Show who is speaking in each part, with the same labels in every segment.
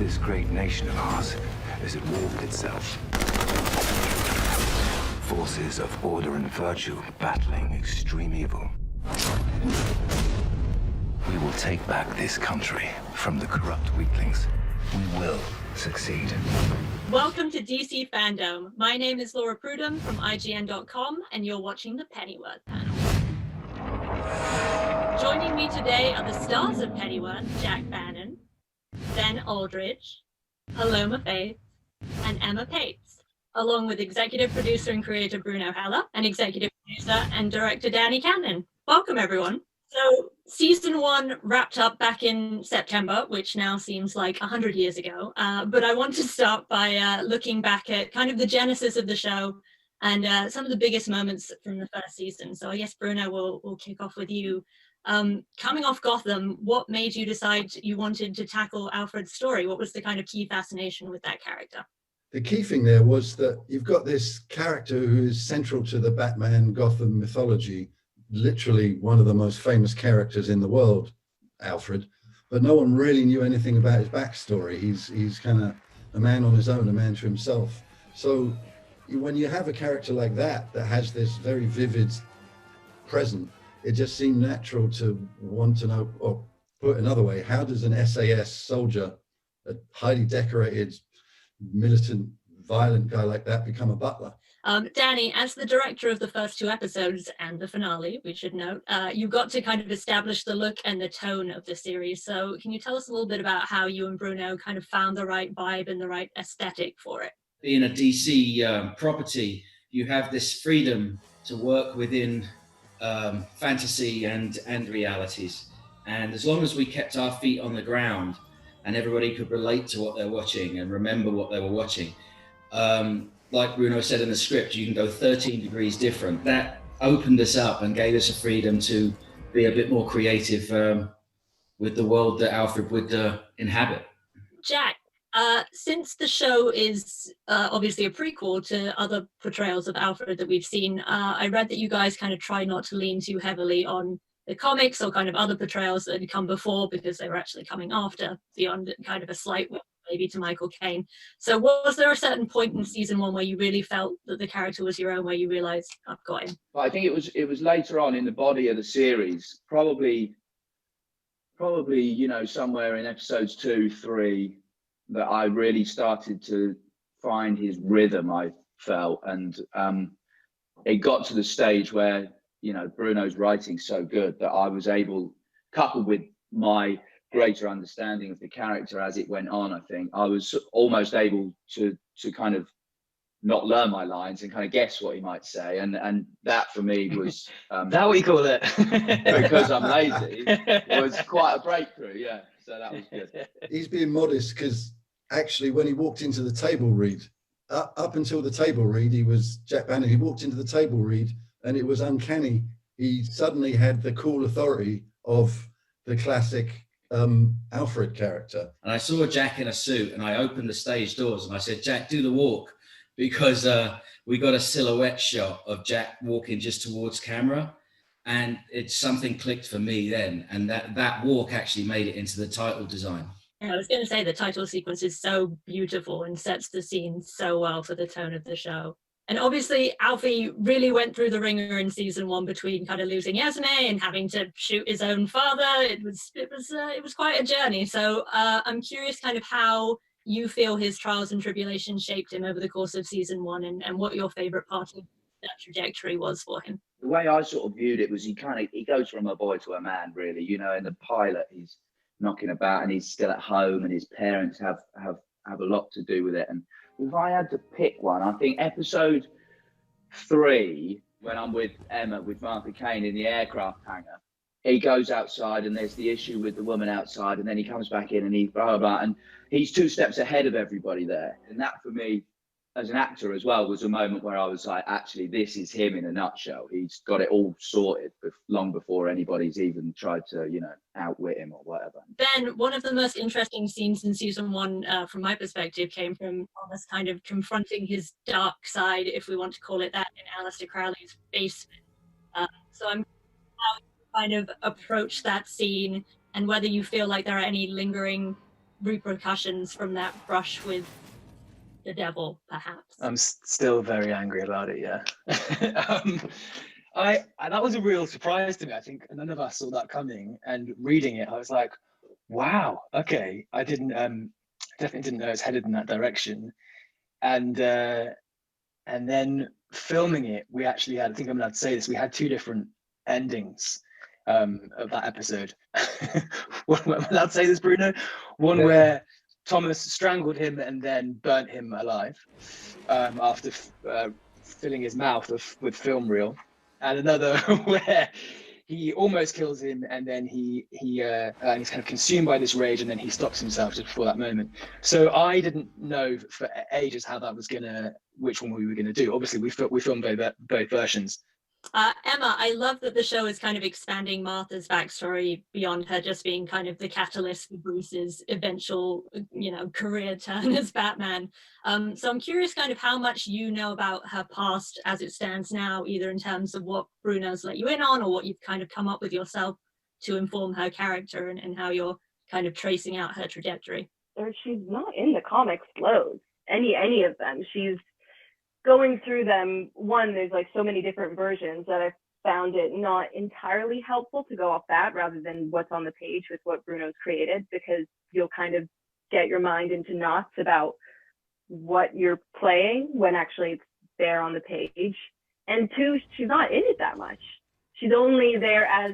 Speaker 1: This great nation of ours is at war with itself. Forces of order and virtue battling extreme evil. We will take back this country from the corrupt weaklings. We will succeed.
Speaker 2: Welcome to DC FanDome. My name is Laura Prudham from IGN.com, and you're watching the Pennyworth panel. Joining me today are the stars of Pennyworth, Jack Bannon, Ben Aldridge, Paloma Paetz, and Emma Paetz, along with executive producer and creator Bruno and executive producer and director Danny Cannon. Welcome, everyone. So season 1 wrapped up back in September, which now seems like 100 years ago. But I want to start by looking back at kind of the genesis of the show and some of the biggest moments from the first season. So I guess, Bruno, we'll kick off with you. Coming off Gotham, what made you decide you wanted to tackle Alfred's story? What was the kind of key fascination with that character?
Speaker 3: The key thing there was that you've got this character who is central to the Batman Gotham mythology, literally one of the most famous characters in the world, Alfred, but no one really knew anything about his backstory. He's kind of a man on his own, a man to himself. So when you have a character like that has this very vivid present, it just seemed natural to want to know, or put another way, how does an SAS soldier, a highly decorated, militant, violent guy like that become a butler?
Speaker 2: Danny, as the director of the first 2 episodes and the finale, we should note, you got to kind of establish the look and the tone of the series. So can you tell us a little bit about how you and Bruno kind of found the right vibe and the right aesthetic for it?
Speaker 4: Being a DC property, you have this freedom to work within fantasy and realities. And as long as we kept our feet on the ground and everybody could relate to what they're watching and remember what they were watching, like Bruno said in the script, you can go 13 degrees different. That opened us up and gave us a freedom to be a bit more creative with the world that Alfred would inhabit.
Speaker 2: Jack, since the show is obviously a prequel to other portrayals of Alfred that we've seen, I read that you guys kind of try not to lean too heavily on the comics or kind of other portrayals that had come before because they were actually coming after, beyond kind of a slight maybe to Michael Caine. So was there a certain point in season 1 where you really felt that the character was your own, where you realized, I've got him?
Speaker 5: But I think it was later on in the body of the series, probably somewhere in episodes 2, 3, that I really started to find his rhythm, I felt. And it got to the stage where, Bruno's writing so good that I was able, coupled with my greater understanding of the character as it went on, I think I was almost able to kind of not learn my lines and kind of guess what he might say. And that for me was...
Speaker 6: that what you call it?
Speaker 5: Because I'm lazy, was quite a breakthrough, yeah. So that was good.
Speaker 3: He's being modest because actually when he walked into the table read, up until the table read, he was Jack Bannon. He walked into the table read and it was uncanny. He suddenly had the cool authority of the classic Alfred character.
Speaker 4: And I saw Jack in a suit and I opened the stage doors and I said, Jack, do the walk, because we got a silhouette shot of Jack walking just towards camera, and something clicked for me then, and that walk actually made it into the title design.
Speaker 2: I was going to say the title sequence is so beautiful and sets the scene so well for the tone of the show. And obviously, Alfie really went through the ringer in season 1 between kind of losing Esme and having to shoot his own father. It was quite a journey. So I'm curious kind of how you feel his trials and tribulations shaped him over the course of season 1, and what your favorite part of that trajectory was for him.
Speaker 5: The way I sort of viewed it was he goes from a boy to a man, really. In the pilot, he's knocking about and he's still at home, and his parents have a lot to do with it. And if I had to pick one, I think episode 3, when I'm with Emma, with Martha Kane in the aircraft hangar, he goes outside and there's the issue with the woman outside, and then he comes back in and he's blah, blah, blah, and he's 2 steps ahead of everybody there. And that for me, as an actor as well, was a moment where I was like, actually, this is him in a nutshell. He's got it all sorted long before anybody's even tried to, outwit him or whatever.
Speaker 2: Ben, one of the most interesting scenes in season 1, from my perspective, came from Thomas kind of confronting his dark side, if we want to call it that, in Aleister Crowley's basement. So I'm how you kind of approach that scene, and whether you feel like there are any lingering repercussions from that brush with the devil, perhaps?
Speaker 6: I'm still very angry about it. Yeah. That was a real surprise to me. I think none of us saw that coming. And reading it, I was like, wow, okay. I didn't definitely didn't know it's headed in that direction. And then filming it, we actually had, I think I'm allowed to say this, we had 2 different endings of that episode. Am I allowed to say this, Bruno? One where Thomas strangled him and then burnt him alive after filling his mouth with film reel, and another where he almost kills him and then he's kind of consumed by this rage and then he stops himself just before that moment. So I didn't know for ages how that was which one we were gonna do. Obviously we filmed both versions.
Speaker 2: Emma, I love that the show is kind of expanding Martha's backstory beyond her just being kind of the catalyst for Bruce's eventual, career turn as Batman. So I'm curious kind of how much you know about her past as it stands now, either in terms of what Bruno's let you in on or what you've kind of come up with yourself to inform her character and how you're kind of tracing out her trajectory.
Speaker 7: She's not in the comics loads, any of them. She's going through them. One, there's like so many different versions that I found it not entirely helpful to go off that rather than what's on the page with what Bruno's created, because you'll kind of get your mind into knots about what you're playing when actually it's there on the page. And 2, she's not in it that much. She's only there as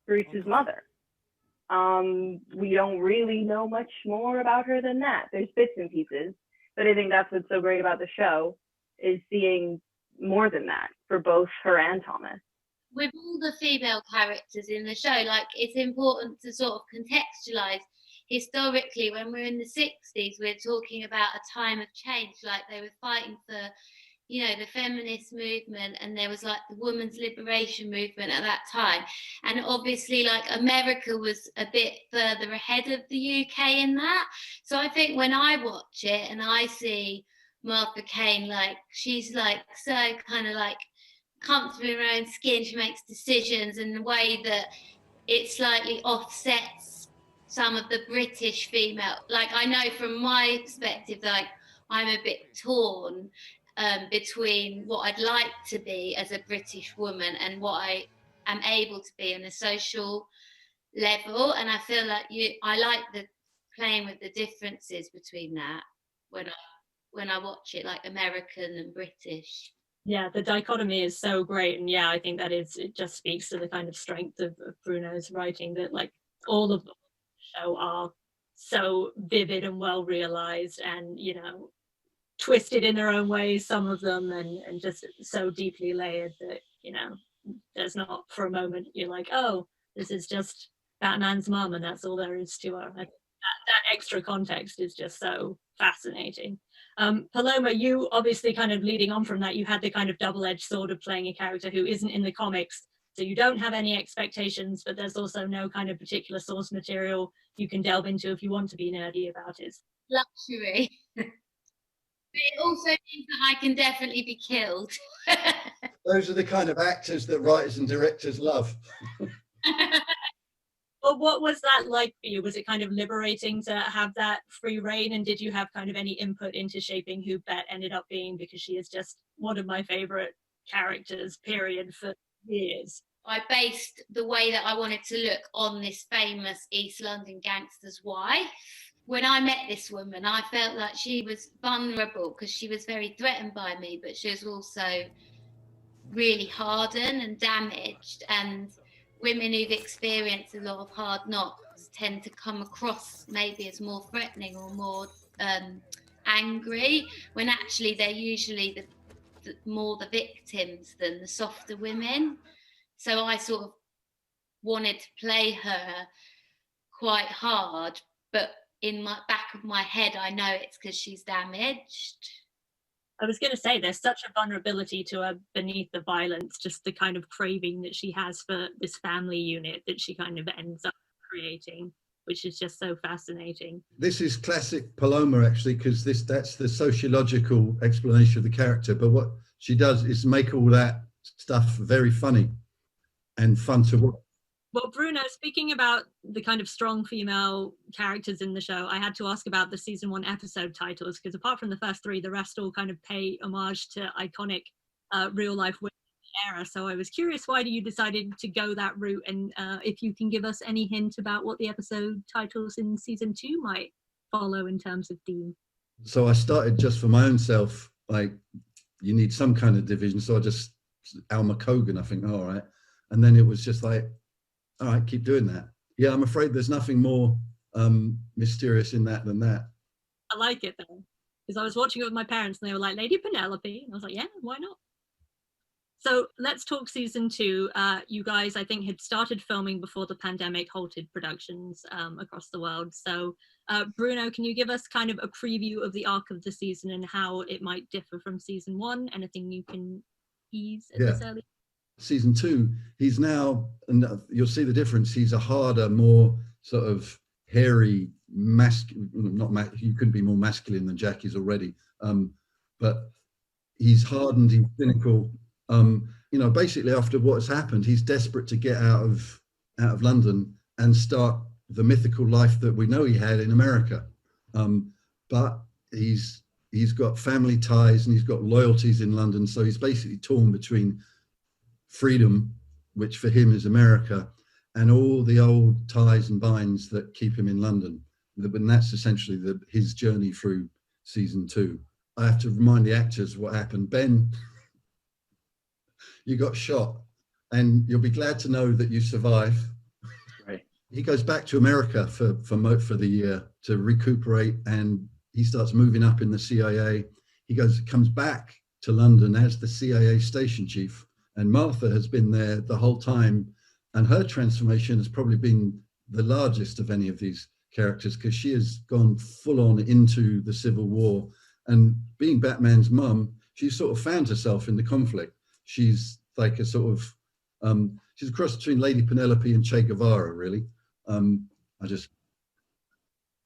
Speaker 7: Bruce's mother. We don't really know much more about her than that. There's bits and pieces, but I think that's what's so great about the show, is seeing more than that for both her and Thomas.
Speaker 8: With all the female characters in the show, like, it's important to sort of contextualize historically. When we're in the 60s, we're talking about a time of change, like they were fighting for, the feminist movement, and there was like the women's liberation movement at that time. And obviously, like, America was a bit further ahead of the UK in that. So I think when I watch it and I see Martha Kane, like, she's like so kind of like comfortable in her own skin, she makes decisions in the way that it slightly offsets some of the British female. Like, I know from my perspective, like, I'm a bit torn between what I'd like to be as a British woman and what I am able to be on a social level. And I feel like I like the playing with the differences between that when I watch it, like American and British.
Speaker 2: Yeah, the dichotomy is so great. And yeah, I think it just speaks to the kind of strength of Bruno's writing, that like all of the show are so vivid and well realized and, twisted in their own ways, some of them, and just so deeply layered that, there's not for a moment you're like, oh, this is just Batman's mum and that's all there is to her. That extra context is just so fascinating. Paloma, you obviously kind of leading on from that, you had the kind of double-edged sword of playing a character who isn't in the comics, so you don't have any expectations, but there's also no kind of particular source material you can delve into if you want to be nerdy about it.
Speaker 8: Luxury. But it also means that I can definitely be killed.
Speaker 3: Those are the kind of actors that writers and directors love.
Speaker 2: Well, what was that like for you? Was it kind of liberating to have that free reign? And did you have kind of any input into shaping who Bet ended up being? Because she is just one of my favorite characters, period, for years.
Speaker 8: I based the way that I wanted to look on this famous East London gangster's wife. When I met this woman, I felt like she was vulnerable because she was very threatened by me, but she was also really hardened and damaged. And women who've experienced a lot of hard knocks tend to come across maybe as more threatening or more angry, when actually they're usually more the victims than the softer women. So I sort of wanted to play her quite hard, but in my back of my head, I know it's because she's damaged.
Speaker 2: I was going to say, there's such a vulnerability to her beneath the violence, just the kind of craving that she has for this family unit that she kind of ends up creating, which is just so fascinating.
Speaker 3: This is classic Paloma, actually, because that's the sociological explanation of the character. But what she does is make all that stuff very funny and fun to watch.
Speaker 2: Well, Bruno, speaking about the kind of strong female characters in the show, I had to ask about the season 1 episode titles, because apart from the first 3, the rest all kind of pay homage to iconic real life women in the era. So I was curious, why you decided to go that route, and if you can give us any hint about what the episode titles in season 2 might follow in terms of theme.
Speaker 3: So I started just for my own self, like, you need some kind of division. So I just, Alma Cogan, I think, all right. And then it was just like, all right, keep doing that. Yeah, I'm afraid there's nothing more mysterious in that than that.
Speaker 2: I like it though, because I was watching it with my parents and they were like, Lady Penelope. And I was like, yeah, why not? So let's talk season 2. You guys, I think, had started filming before the pandemic halted productions across the world. So Bruno, can you give us kind of a preview of the arc of the season and how it might differ from season 1? Anything you can ease at this early?
Speaker 3: Season 2, he's now, and you'll see the difference, he's a harder, more sort of hairy, you couldn't be more masculine than Jack is already, but he's hardened, he's cynical. Basically after what has happened, he's desperate to get out of London and start the mythical life that we know he had in America. But he's got family ties and he's got loyalties in London, so he's basically torn between freedom, which for him is America, and all the old ties and binds that keep him in London. And that's essentially his journey through season 2. I have to remind the actors what happened. Ben, you got shot, and you'll be glad to know that you survive.
Speaker 5: Right.
Speaker 3: He goes back to America for the year to recuperate, and he starts moving up in the CIA. He comes back to London as the CIA station chief. And Martha has been there the whole time, and her transformation has probably been the largest of any of these characters, because she has gone full on into the Civil War. And being Batman's mum, she sort of found herself in the conflict. She's like a sort of, she's a cross between Lady Penelope and Che Guevara, really. I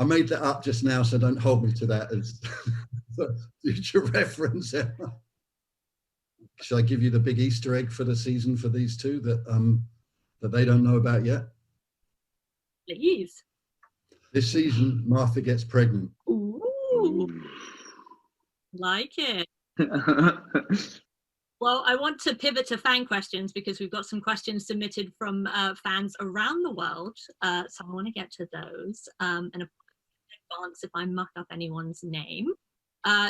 Speaker 3: made that up just now, so don't hold me to that as future reference. Should I give you the big Easter egg for the season for these two that they don't know about yet?
Speaker 2: Please.
Speaker 3: This season, Martha gets pregnant.
Speaker 2: Ooh. Like it. Well, I want to pivot to fan questions because we've got some questions submitted from fans around the world. So I want to get to those. And advance if I muck up anyone's name.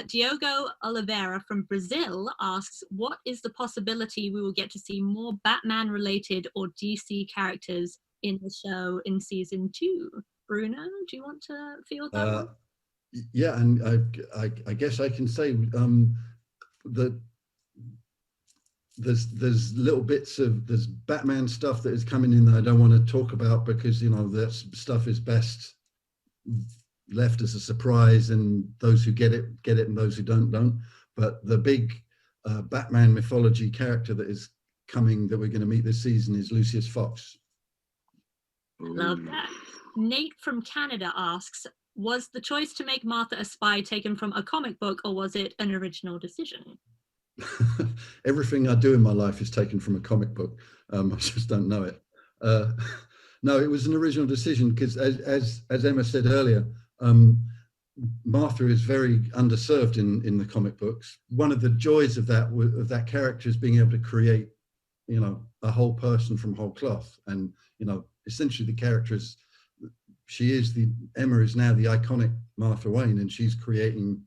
Speaker 2: Diogo Oliveira from Brazil asks, what is the possibility we will get to see more Batman-related or DC characters in the show in season 2? Bruno, do you want to field that one?
Speaker 3: Yeah, and I guess I can say that there's little bits of there's Batman stuff that is coming in that I don't want to talk about because that stuff is best left as a surprise, and those who get it and those who don't. But the big Batman mythology character that is coming that we're going to meet this season is Lucius Fox.
Speaker 2: Love that. Nate from Canada asks, was the choice to make Martha a spy taken from a comic book, or was it an original decision?
Speaker 3: Everything I do in my life is taken from a comic book. I just don't know it. No, it was an original decision because, as Emma said earlier, Martha is very underserved in the comic books. One of the joys of that character is being able to create, a whole person from whole cloth. And essentially the character is, Emma is now the iconic Martha Wayne, and she's creating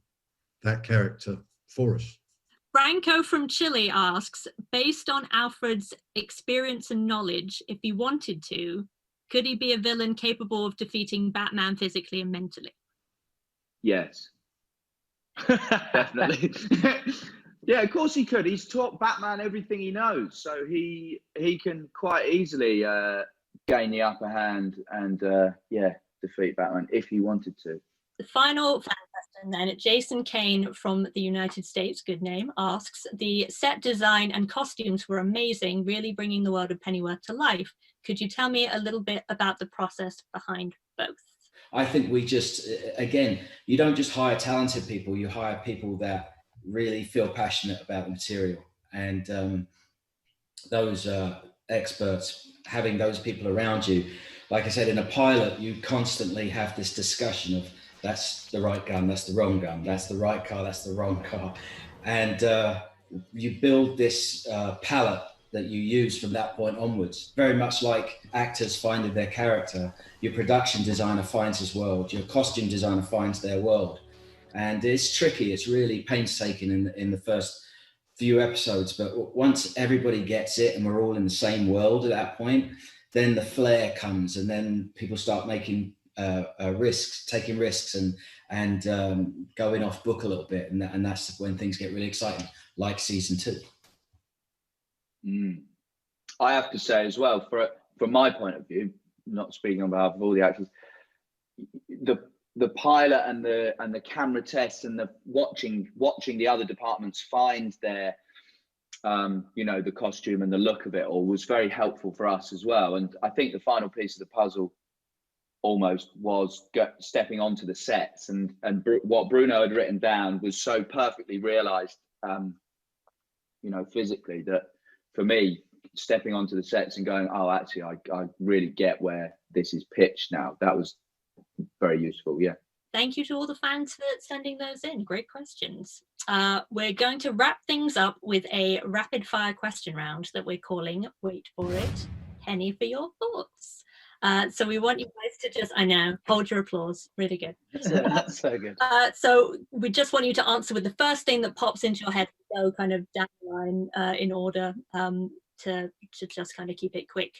Speaker 3: that character for us.
Speaker 2: Franco from Chile asks, based on Alfred's experience and knowledge, if he wanted to, could he be a villain capable of defeating Batman physically and mentally?
Speaker 5: Yes. Definitely. Yeah, of course he could. He's taught Batman everything he knows, so he can quite easily gain the upper hand and defeat Batman if he wanted to.
Speaker 2: The final fan question then, Jason Kane from the United States, good name, asks, the set design and costumes were amazing, really bringing the world of Pennyworth to life. Could you tell me a little bit about the process behind both?
Speaker 4: I think we just, again, you don't just hire talented people, you hire people that really feel passionate about the material. And those experts having those people around you. Like I said, in a pilot, you constantly have this discussion of that's the right gun, that's the wrong gun, that's the right car, that's the wrong car. And you build this palette that you use from that point onwards. Very much like actors finding their character, your production designer finds his world, your costume designer finds their world. And it's tricky, it's really painstaking in the first few episodes, but once everybody gets it and we're all in the same world at that point, then the flair comes, and then people start making risks, taking risks, and going off book a little bit, and that's when things get really exciting, like season 2.
Speaker 5: I have to say as well, from my point of view, not speaking on behalf of all the actors, the pilot and the camera tests and the watching the other departments find their the costume and the look of it all was very helpful for us as well. And I think the final piece of the puzzle almost was stepping onto the sets, and what Bruno had written down was so perfectly realized physically, that for me, stepping onto the sets and going, oh, actually I really get where this is pitched now, that was very useful. Yeah.
Speaker 2: Thank you to all the fans for sending those in. Great questions. We're going to wrap things up with a rapid fire question round that we're calling, wait for it, Penny for your thoughts. So we want you guys to just, I know, hold your applause. Really good.
Speaker 6: So good.
Speaker 2: So we just want you to answer with the first thing that pops into your head, go kind of down the line in order to just kind of keep it quick.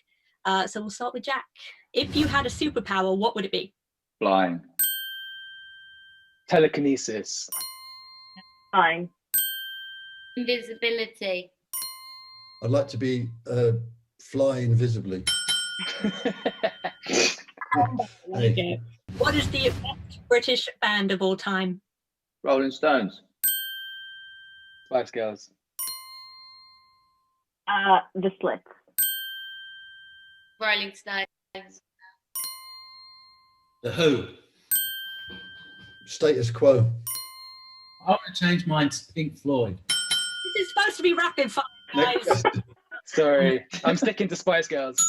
Speaker 2: So we'll start with Jack. If you had a superpower, what would it be?
Speaker 5: Flying.
Speaker 6: Telekinesis.
Speaker 7: Fine.
Speaker 8: Invisibility.
Speaker 3: I'd like to be fly invisibly.
Speaker 2: There you go. What is the best British band of all time?
Speaker 5: Rolling Stones.
Speaker 6: Spice Girls.
Speaker 7: The Slits.
Speaker 8: Rolling Stones.
Speaker 4: The Who.
Speaker 3: Status quo.
Speaker 9: I want to change mine to Pink Floyd.
Speaker 2: This is supposed to be rapid fire, guys.
Speaker 6: Sorry, I'm sticking to Spice Girls.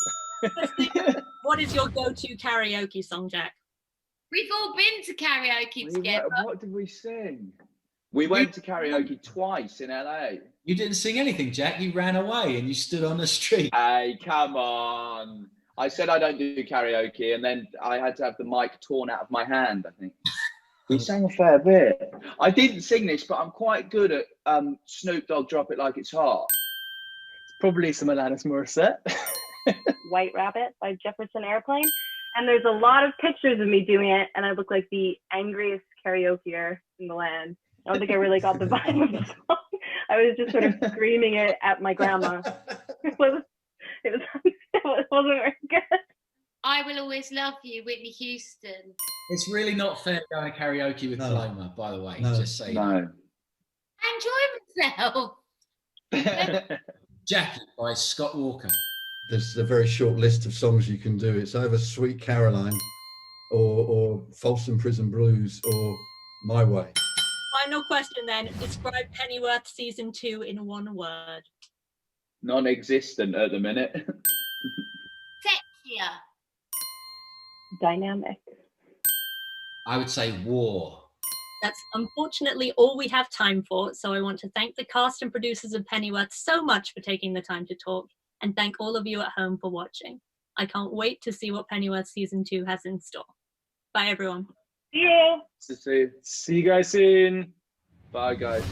Speaker 2: What is your go-to karaoke song, Jack?
Speaker 8: We've all been to karaoke together.
Speaker 5: What did we sing? We went to karaoke twice in LA.
Speaker 9: You didn't sing anything, Jack. You ran away and you stood on the street.
Speaker 5: Hey, come on. I said I don't do karaoke, and then I had to have the mic torn out of my hand, I think. We sang a fair bit. I didn't sing this, but I'm quite good at Snoop Dogg, Drop It Like It's Hot.
Speaker 6: It's probably some Alanis Morissette.
Speaker 7: White Rabbit by Jefferson Airplane. And there's a lot of pictures of me doing it, and I look like the angriest karaokeer in the land. I don't think I really got the vibe of the song. I was just sort of screaming it at my grandma. It wasn't very good.
Speaker 8: I Will Always Love You, Whitney Houston.
Speaker 9: It's really not fair going to karaoke with Paloma, by the way.
Speaker 3: No.
Speaker 9: Just say
Speaker 5: No.
Speaker 8: I enjoy myself.
Speaker 9: Jackie by Scott Walker.
Speaker 3: There's a very short list of songs you can do. It's either Sweet Caroline or Folsom Prison Blues or My Way.
Speaker 2: Final question then. Describe Pennyworth season 2 in one word.
Speaker 5: Non-existent at the minute.
Speaker 8: Sexier.
Speaker 7: Dynamic.
Speaker 9: I would say war.
Speaker 2: That's unfortunately all we have time for, so I want to thank the cast and producers of Pennyworth so much for taking the time to talk, and thank all of you at home for watching. I can't wait to see what Pennyworth season 2 has in store. Bye everyone.
Speaker 7: See you.
Speaker 6: See you guys soon.
Speaker 5: Bye, guys.